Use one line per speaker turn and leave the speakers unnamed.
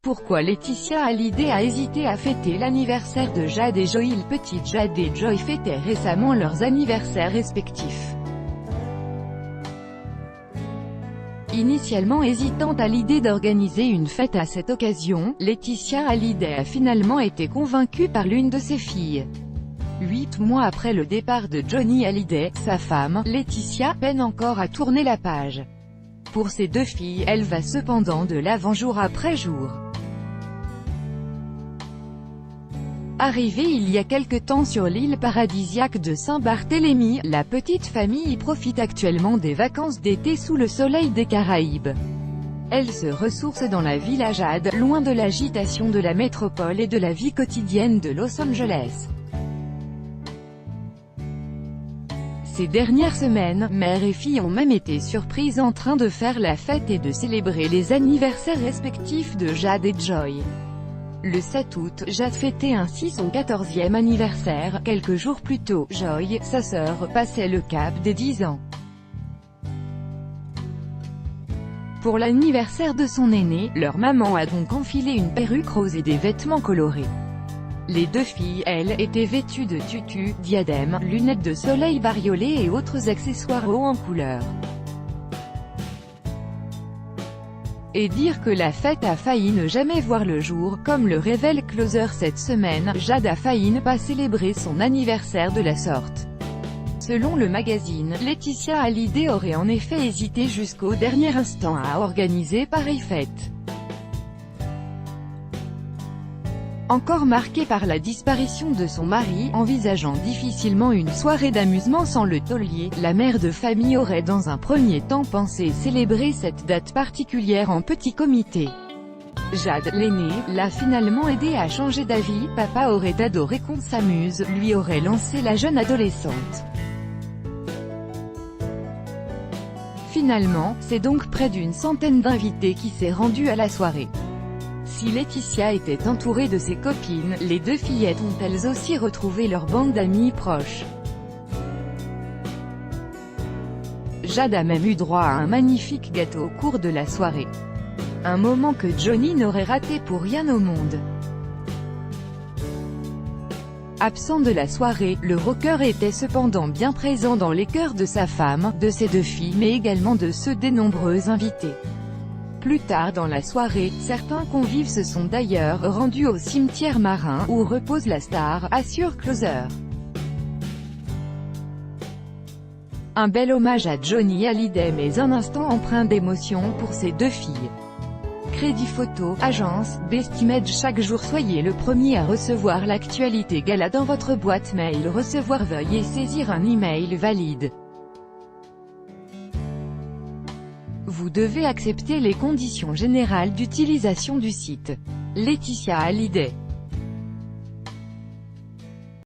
Pourquoi Laetitia Hallyday a hésité à fêter l'anniversaire de Jade et Joy? Petite Jade et Joy fêtaient récemment leurs anniversaires respectifs. Initialement hésitante à l'idée d'organiser une fête à cette occasion, Laetitia Hallyday a finalement été convaincue par l'une de ses filles. 8 mois après le départ de Johnny Hallyday, sa femme, Laetitia, peine encore à tourner la page. Pour ses deux filles, elle va cependant de l'avant jour après jour. Arrivée il y a quelque temps sur l'île paradisiaque de Saint-Barthélemy, la petite famille y profite actuellement des vacances d'été sous le soleil des Caraïbes. Elle se ressource dans la Villa Jade, loin de l'agitation de la métropole et de la vie quotidienne de Los Angeles. Ces dernières semaines, mère et fille ont même été surprises en train de faire la fête et de célébrer les anniversaires respectifs de Jade et Joy. Le 7 août, Jade fêtait ainsi son 14e anniversaire. Quelques jours plus tôt, Joy, sa sœur, passait le cap des 10 ans. Pour l'anniversaire de son aîné, leur maman a donc enfilé une perruque rose et des vêtements colorés. Les deux filles, elles, étaient vêtues de tutus, diadèmes, lunettes de soleil bariolées et autres accessoires hauts en couleur. Et dire que la fête a failli ne jamais voir le jour, comme le révèle Closer cette semaine, Jade a failli ne pas célébrer son anniversaire de la sorte. Selon le magazine, Laetitia Hallyday aurait en effet hésité jusqu'au dernier instant à organiser pareille fête. Encore marquée par la disparition de son mari, envisageant difficilement une soirée d'amusement sans le taulier, la mère de famille aurait dans un premier temps pensé célébrer cette date particulière en petit comité. Jade, l'aînée, l'a finalement aidé à changer d'avis. Papa aurait adoré qu'on s'amuse, lui aurait lancé la jeune adolescente. Finalement, c'est donc près d'une centaine d'invités qui s'est rendu à la soirée. Si Laetitia était entourée de ses copines, les deux fillettes ont elles aussi retrouvé leur bande d'amis proches. Jade a même eu droit à un magnifique gâteau au cours de la soirée. Un moment que Johnny n'aurait raté pour rien au monde. Absent de la soirée, le rocker était cependant bien présent dans les cœurs de sa femme, de ses deux filles mais également de ceux des nombreux invités. Plus tard dans la soirée, certains convives se sont d'ailleurs rendus au cimetière marin, où repose la star, assure Closer. Un bel hommage à Johnny Hallyday mais un instant empreint d'émotion pour ses deux filles. Crédit photo, agence, Bestimage. Chaque jour soyez le premier à recevoir l'actualité gala dans votre boîte mail. Recevoir, veuillez saisir un email valide. Vous devez accepter les conditions générales d'utilisation du site. Laetitia Hallyday.